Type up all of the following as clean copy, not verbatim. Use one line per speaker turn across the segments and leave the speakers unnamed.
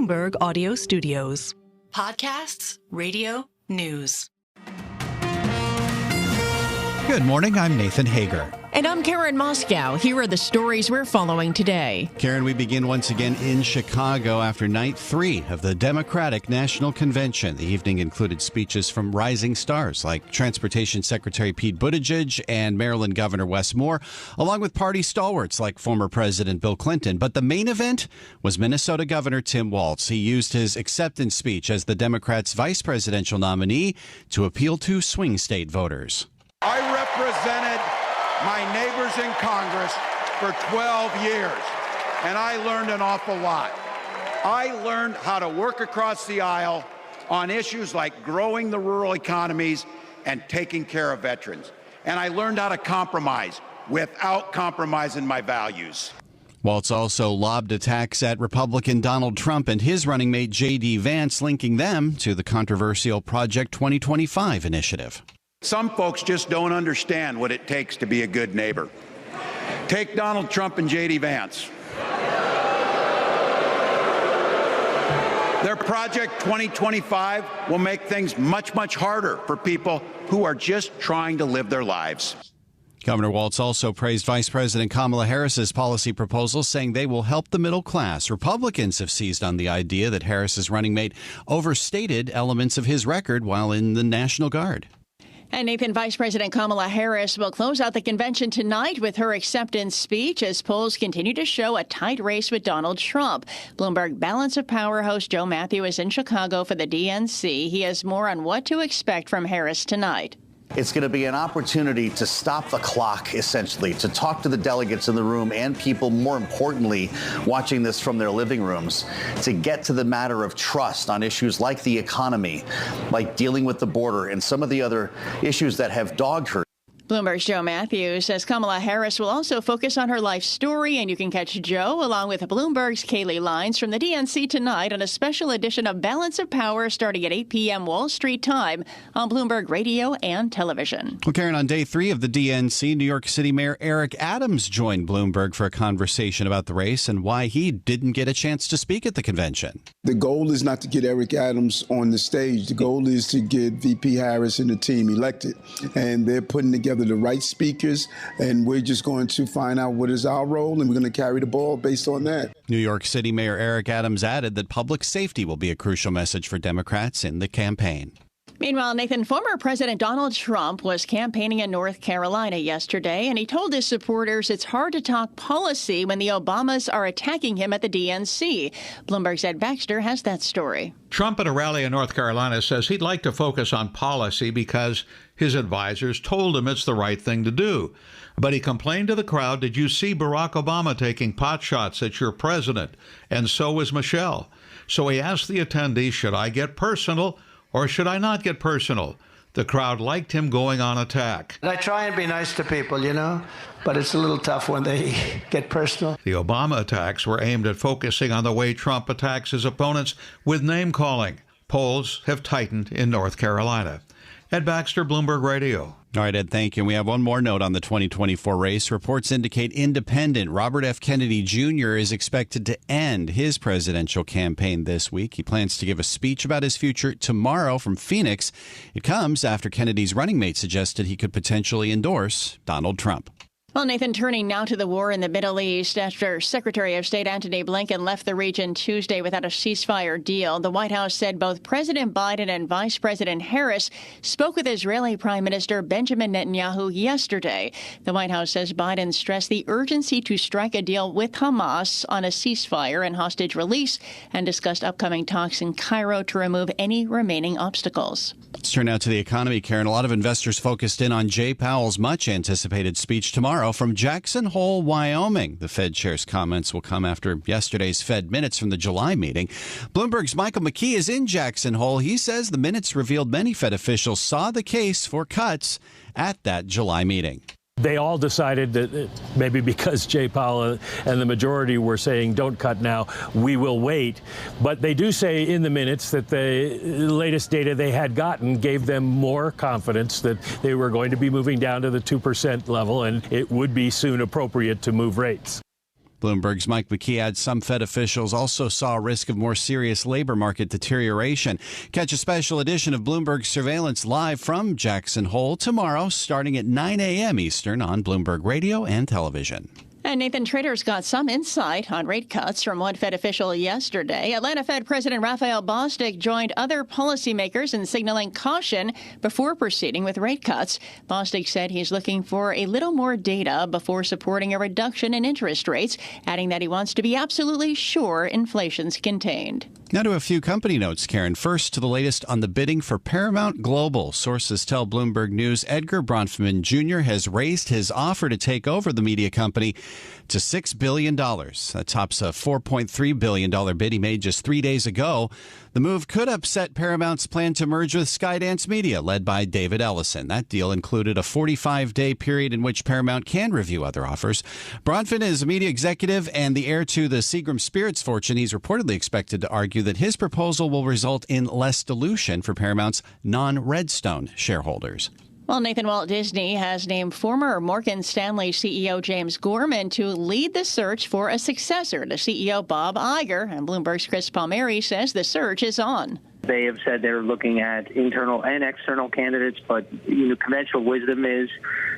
Bloomberg Audio Studios.
Podcasts, radio, news.
Good morning, I'm Nathan Hager.
And I'm Karen Moscow. Here are the stories we're following today.
Karen, we begin once again in Chicago after night 3 of the Democratic National Convention. The evening included speeches from rising stars like Transportation Secretary Pete Buttigieg and Maryland Governor Wes Moore, along with party stalwarts like former President Bill Clinton. But the main event was Minnesota Governor Tim Walz. He used his acceptance speech as the Democrats' vice presidential nominee to appeal to swing state voters.
I represented my neighbors in Congress for 12 years, and I learned an awful lot. I learned how to work across the aisle on issues like growing the rural economies and taking care of veterans. And I learned how to compromise without compromising my values.
Waltz also lobbed attacks at Republican Donald Trump and his running mate J.D. Vance, linking them to the controversial Project 2025 initiative.
Some folks just don't understand what it takes to be a good neighbor. Take Donald Trump and J.D. Vance. Their Project 2025 will make things much, much harder for people who are just trying to live their lives.
Governor Walz also praised Vice President Kamala Harris's policy proposals, saying they will help the middle class. Republicans have seized on the idea that Harris's running mate overstated elements of his record while in the National Guard.
And Nathan, Vice President Kamala Harris will close out the convention tonight with her acceptance speech as polls continue to show a tight race with Donald Trump. Bloomberg Balance of Power host Joe Matthew is in Chicago for the DNC. He has more on what to expect from Harris tonight.
It's going to be an opportunity to stop the clock, essentially, to talk to the delegates in the room and people, more importantly, watching this from their living rooms, to get to the matter of trust on issues like the economy, like dealing with the border and some of the other issues that have dogged her.
Bloomberg's Joe Matthews says Kamala Harris will also focus on her life story, and you can catch Joe along with Bloomberg's Kaylee Lines from the DNC tonight on a special edition of Balance of Power starting at 8 p.m. Wall Street time on Bloomberg Radio and television.
Well, Karen, on day 3 of the DNC, New York City Mayor Eric Adams joined Bloomberg for a conversation about the race and why he didn't get a chance to speak at the convention.
The goal is not to get Eric Adams on the stage. The goal is to get VP Harris and the team elected, and they're putting together the right speakers, and we're just going to find out what is our role, and we're going to carry the ball based on that.
New York City Mayor Eric Adams added that public safety will be a crucial message for Democrats in the campaign.
Meanwhile, Nathan, former President Donald Trump was campaigning in North Carolina yesterday, and he told his supporters it's hard to talk policy when the Obamas are attacking him at the DNC. Bloomberg's Ed Baxter has that story.
Trump at a rally in North Carolina says he'd like to focus on policy because his advisors told him it's the right thing to do. But he complained to the crowd, "Did you see Barack Obama taking pot shots at your president? And so was Michelle." So he asked the attendees, "Should I get personal or should I not get personal?" The crowd liked him going on attack.
I try and be nice to people, but it's a little tough when they get personal.
The Obama attacks were aimed at focusing on the way Trump attacks his opponents with name-calling. Polls have tightened in North Carolina. Ed Baxter, Bloomberg Radio.
All right, Ed, thank you. And we have one more note on the 2024 race. Reports indicate independent Robert F. Kennedy Jr. is expected to end his presidential campaign this week. He plans to give a speech about his future tomorrow from Phoenix. It comes after Kennedy's running mate suggested he could potentially endorse Donald Trump.
Well, Nathan, turning now to the war in the Middle East. After Secretary of State Antony Blinken left the region Tuesday without a ceasefire deal, the White House said both President Biden and Vice President Harris spoke with Israeli Prime Minister Benjamin Netanyahu yesterday. The White House says Biden stressed the urgency to strike a deal with Hamas on a ceasefire and hostage release and discussed upcoming talks in Cairo to remove any remaining obstacles.
Let's turn now to the economy, Karen. A lot of investors focused in on Jay Powell's much-anticipated speech tomorrow from Jackson Hole, Wyoming. The Fed chair's comments will come after yesterday's Fed minutes from the July meeting. Bloomberg's Michael McKee is in Jackson Hole. He says the minutes revealed many Fed officials saw the case for cuts at that July meeting.
They all decided that maybe because Jay Powell and the majority were saying don't cut now, we will wait. But they do say in the minutes that the latest data they had gotten gave them more confidence that they were going to be moving down to the 2% level, and it would be soon appropriate to move rates.
Bloomberg's Mike McKee adds some Fed officials also saw a risk of more serious labor market deterioration. Catch a special edition of Bloomberg Surveillance live from Jackson Hole tomorrow, starting at 9 a.m. Eastern on Bloomberg Radio and Television.
And Nathan Trader's got some insight on rate cuts from one Fed official yesterday. Atlanta Fed President Raphael Bostic joined other policymakers in signaling caution before proceeding with rate cuts. Bostic said he's looking for a little more data before supporting a reduction in interest rates, adding that he wants to be absolutely sure inflation's contained.
Now to a few company notes, Karen. First, to the latest on the bidding for Paramount Global. Sources tell Bloomberg News Edgar Bronfman Jr. has raised his offer to take over the media company to $6 billion. That tops a $4.3 billion bid he made just 3 days ago. The move could upset Paramount's plan to merge with Skydance Media, led by David Ellison. That deal included a 45-day period in which Paramount can review other offers. Bronfman is a media executive and the heir to the Seagram Spirits fortune. He's reportedly expected to argue that his proposal will result in less dilution for Paramount's non-Redstone shareholders.
Well, Nathan, Walt Disney has named former Morgan Stanley CEO James Gorman to lead the search for a successor to CEO Bob Iger. And Bloomberg's Chris Palmieri says the search is on.
They have said they're looking at internal and external candidates, but conventional wisdom is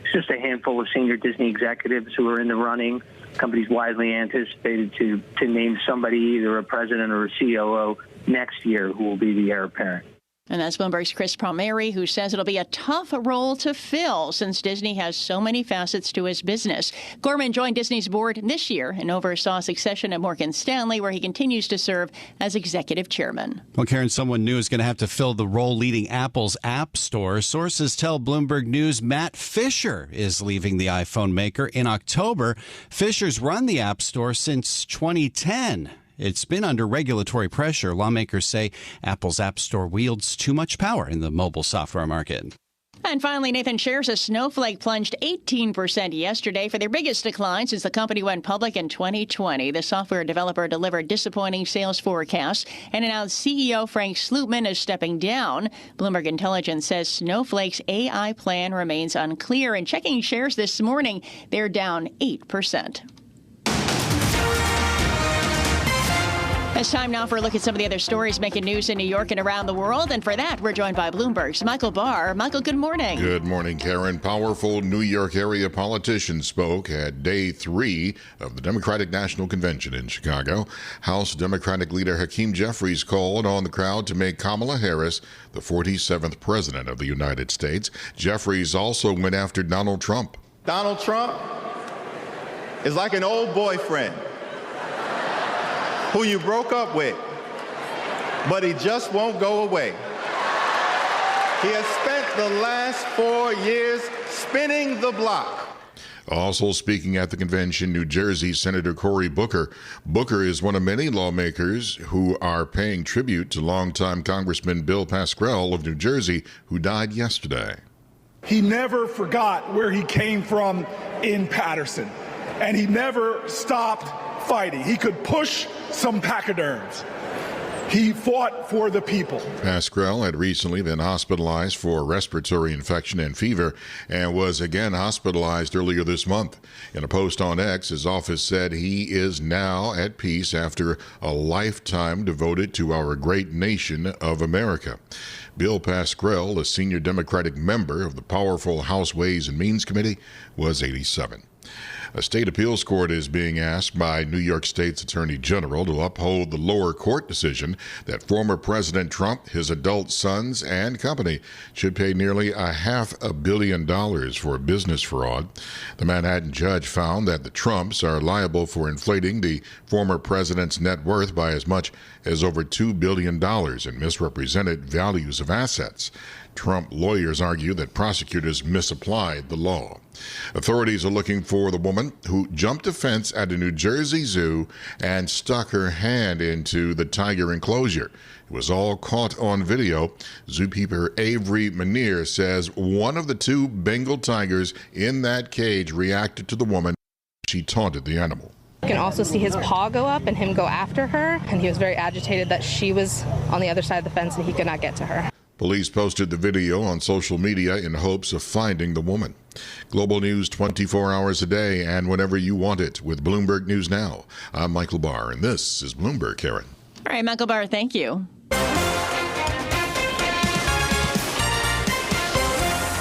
it's just a handful of senior Disney executives who are in the running. Companies widely anticipated to name somebody, either a president or a COO, next year who will be the heir apparent.
And that's Bloomberg's Chris Palmieri, who says it'll be a tough role to fill since Disney has so many facets to his business. Gorman joined Disney's board this year and oversaw succession at Morgan Stanley, where he continues to serve as executive chairman.
Well, Karen, someone new is going to have to fill the role leading Apple's App Store. Sources tell Bloomberg News Matt Fisher is leaving the iPhone maker in October. Fisher's run the App Store since 2010. It's been under regulatory pressure. Lawmakers say Apple's App Store wields too much power in the mobile software market.
And finally, Nathan, shares of Snowflake plunged 18% yesterday for their biggest decline since the company went public in 2020. The software developer delivered disappointing sales forecasts and announced CEO Frank Slootman is stepping down. Bloomberg Intelligence says Snowflake's AI plan remains unclear. And checking shares this morning, they're down 8%. It's time now for a look at some of the other stories making news in New York and around the world. And for that, we're joined by Bloomberg's Michael Barr. Michael, good morning.
Good morning, Karen. Powerful New York area politicians spoke at day 3 of the Democratic National Convention in Chicago. House Democratic leader Hakeem Jeffries called on the crowd to make Kamala Harris the 47th president of the United States. Jeffries also went after Donald Trump.
Donald Trump is like an old boyfriend who you broke up with, but he just won't go away. He has spent the last 4 years spinning the block.
Also speaking at the convention, New Jersey Senator Cory Booker. Booker is one of many lawmakers who are paying tribute to longtime Congressman Bill Pascrell of New Jersey, who died yesterday.
He never forgot where he came from in Paterson, and he never stopped fighting. He could push some pachyderms. He fought for the people.
Pascrell had recently been hospitalized for respiratory infection and fever and was again hospitalized earlier this month. In a post on X, his office said he is now at peace after a lifetime devoted to our great nation of America. Bill Pascrell, a senior Democratic member of the powerful House Ways and Means Committee, was 87. A state appeals court is being asked by New York State's Attorney General to uphold the lower court decision that former President Trump, his adult sons, and company should pay nearly $500 million for business fraud. The Manhattan judge found that the Trumps are liable for inflating the former president's net worth by as much as over $2 billion in misrepresented values of assets. Trump lawyers argue that prosecutors misapplied the law. Authorities are looking for the woman who jumped a fence at a New Jersey zoo and stuck her hand into the tiger enclosure. It was all caught on video. Zookeeper Avery Manier says one of the 2 Bengal tigers in that cage reacted to the woman. She taunted the animal.
You can also see his paw go up and him go after her, and he was very agitated that she was on the other side of the fence and he could not get to her.
Police posted the video on social media in hopes of finding the woman. Global news 24 hours a day and whenever you want it with Bloomberg News Now. I'm Michael Barr, and this is Bloomberg, Karen.
All right, Michael Barr, thank you.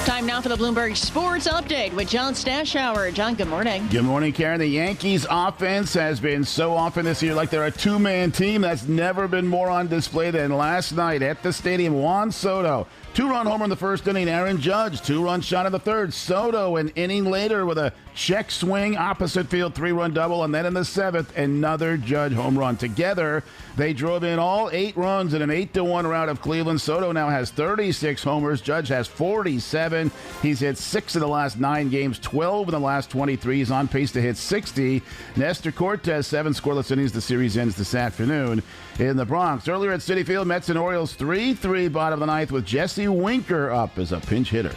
Time now for the Bloomberg Sports Update with John Stashower. John, good morning.
Good morning, Karen. The Yankees offense has been so often this year like they're a two-man team. That's never been more on display than last night at the stadium. Juan Soto, two-run homer in the first inning. Aaron Judge, two-run shot in the third. Soto, an inning later with a check swing, opposite field, three-run double. And then in the seventh, another Judge home run. Together, they drove in all 8 runs in an 8-1 rout of Cleveland. Soto now has 36 homers. Judge has 47. He's hit 6 in the last 9 games, 12 in the last 23. He's on pace to hit 60. Nestor Cortez, 7 scoreless innings. The series ends this afternoon in the Bronx. Earlier at Citi Field, Mets and Orioles 3-3 bottom of the ninth with Jesse Winker up as a pinch hitter.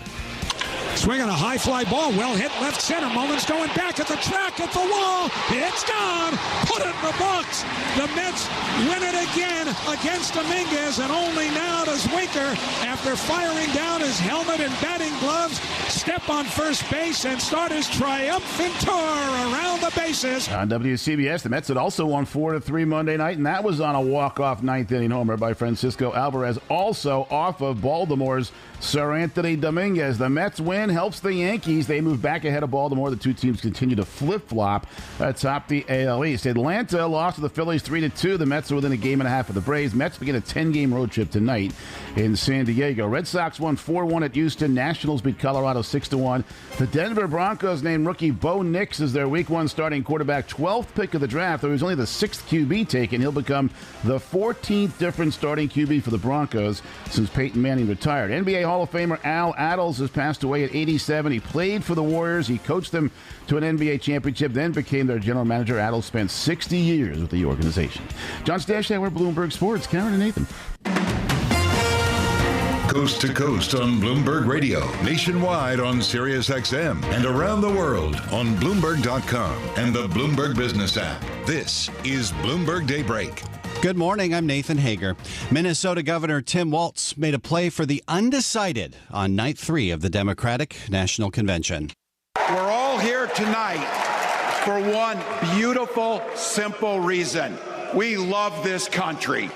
Swinging a high fly ball, well hit left center. Mullins going back at the track, at the wall. It's gone. Put it in the box. The Mets win it again against Dominguez, and only now does Winker, after firing down his helmet and batting gloves, step on first base and start his triumphant tour around the bases.
On WCBS, the Mets had also won 4-3 Monday night, and that was on a walk-off ninth-inning homer by Francisco Alvarez, also off of Baltimore's Sir Anthony Dominguez. The Mets win helps the Yankees. They move back ahead of Baltimore. The two teams continue to flip-flop atop the AL East. Atlanta lost to the Phillies 3-2. The Mets are within a game and a half of the Braves. Mets begin a 10-game road trip tonight in San Diego. Red Sox won 4-1 at Houston. Nationals beat Colorado 6-1. The Denver Broncos named rookie Bo Nix as their Week 1 starting quarterback, 12th pick of the draft. Though he was only the 6th QB taken, he'll become the 14th different starting QB for the Broncos since Peyton Manning retired. NBA Hall of Famer Al Attles has passed away at 87. He played for the Warriors. He coached them to an NBA championship, then became their general manager. Attles spent 60 years with the organization. John Stashower, Bloomberg Sports. Karen and Nathan.
Coast to coast on Bloomberg Radio, nationwide on Sirius XM, and around the world on Bloomberg.com and the Bloomberg Business app. This is Bloomberg Daybreak.
Good morning, I'm Nathan Hager. Minnesota Governor Tim Walz made a play for the Undecided on night 3 of the Democratic National Convention.
We're all here tonight for one beautiful, simple reason. We love this country.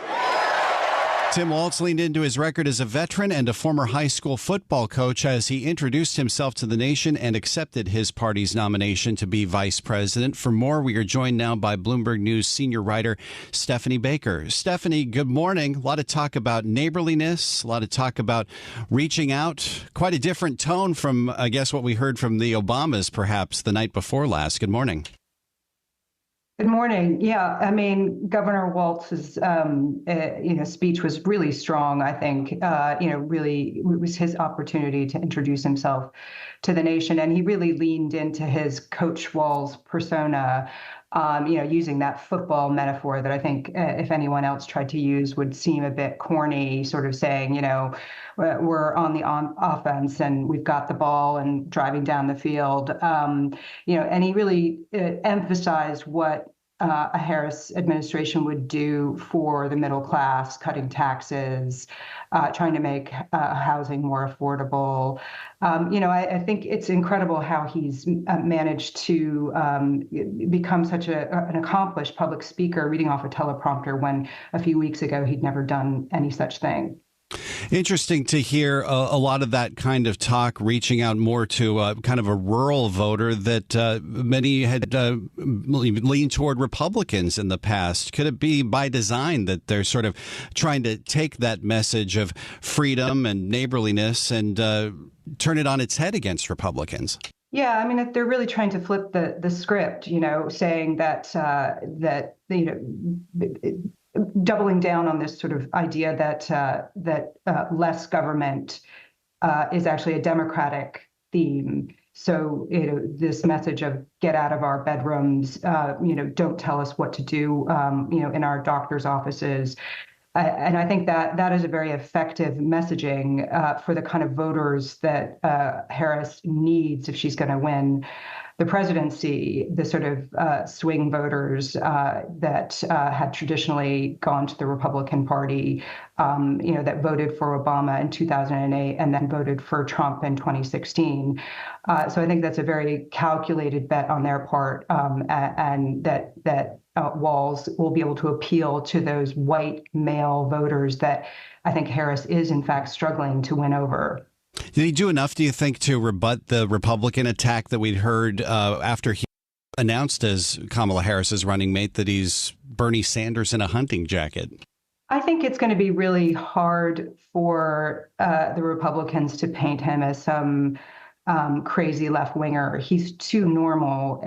Tim Walz leaned into his record as a veteran and a former high school football coach as he introduced himself to the nation and accepted his party's nomination to be vice president. For more, we are joined now by Bloomberg News senior writer Stephanie Baker. Stephanie, good morning. A lot of talk about neighborliness, a lot of talk about reaching out. Quite a different tone from, I guess, what we heard from the Obamas perhaps the night before last. Good morning.
Good morning. Yeah, I mean, Governor Walz's, speech was really strong. I think, really it was his opportunity to introduce himself to the nation, and he really leaned into his Coach Walz persona. Using that football metaphor that I think if anyone else tried to use would seem a bit corny, sort of saying, we're on the offense and we've got the ball and driving down the field. And he really emphasized what a Harris administration would do for the middle class, cutting taxes, trying to make housing more affordable. I think it's incredible how he's managed to become such an accomplished public speaker, reading off a teleprompter when a few weeks ago he'd never done any such thing.
Interesting to hear a lot of that kind of talk, reaching out more to kind of a rural voter that many had leaned toward Republicans in the past. Could it be by design that they're sort of trying to take that message of freedom and neighborliness and turn it on its head against Republicans?
Yeah, I mean, they're really trying to flip the script, saying that doubling down on this sort of idea that less government is actually a Democratic theme. So, this message of get out of our bedrooms, don't tell us what to do, in our doctor's offices. And I think that is a very effective messaging for the kind of voters that Harris needs if she's going to win. the presidency, the sort of swing voters that had traditionally gone to the Republican Party, that voted for Obama in 2008 and then voted for Trump in 2016. So I think that's a very calculated bet on their part, and that Walz will be able to appeal to those white male voters that I think Harris is, in fact, struggling to win over.
Did he do enough, do you think, to rebut the Republican attack that we'd heard after he announced as Kamala Harris's running mate that he's Bernie Sanders in a hunting jacket?
I think it's going to be really hard for the Republicans to paint him as some crazy left-winger. He's too normal.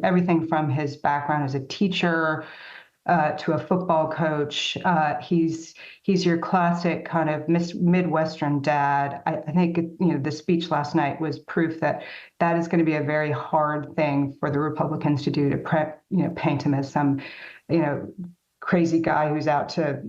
Everything from his background as a teacher to a football coach. He's your classic kind of Midwestern dad. I think the speech last night was proof that is going to be a very hard thing for the Republicans to do, to paint him as some crazy guy who's out to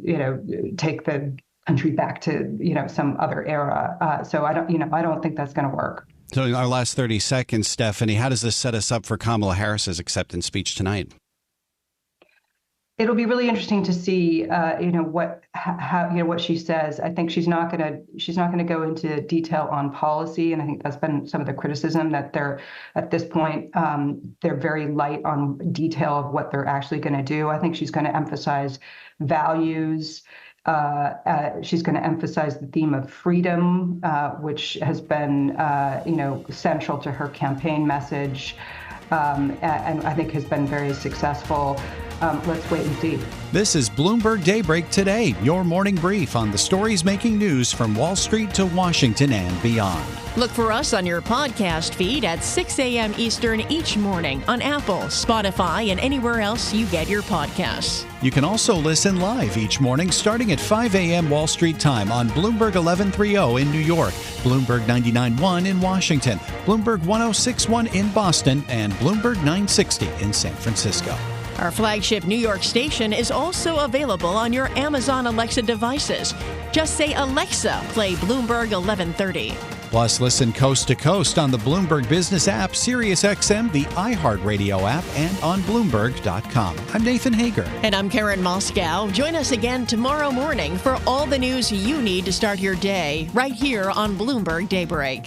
take the country back to some other era. So I don't think that's going to work.
So in our last 30 seconds, Stephanie, how does this set us up for Kamala Harris's acceptance speech tonight?
It'll be really interesting to see, what she says. I think she's not going to go into detail on policy, and I think that's been some of the criticism that they're at this point they're very light on detail of what they're actually going to do. I think she's going to emphasize values. She's going to emphasize the theme of freedom, which has been central to her campaign message, and I think has been very successful. Let's wait and see.
This is Bloomberg Daybreak Today, your morning brief on the stories making news from Wall Street to Washington and beyond.
Look for us on your podcast feed at 6 a.m. Eastern each morning on Apple, Spotify, and anywhere else you get your podcasts.
You can also listen live each morning starting at 5 a.m. Wall Street time on Bloomberg 1130 in New York, Bloomberg 99.1 in Washington, Bloomberg 106.1 in Boston, and Bloomberg 960 in San Francisco.
Our flagship New York station is also available on your Amazon Alexa devices. Just say, Alexa, play Bloomberg 1130.
Plus, listen coast to coast on the Bloomberg Business app, SiriusXM, the iHeartRadio app, and on Bloomberg.com. I'm Nathan Hager.
And I'm Karen Moscow. Join us again tomorrow morning for all the news you need to start your day right here on Bloomberg Daybreak.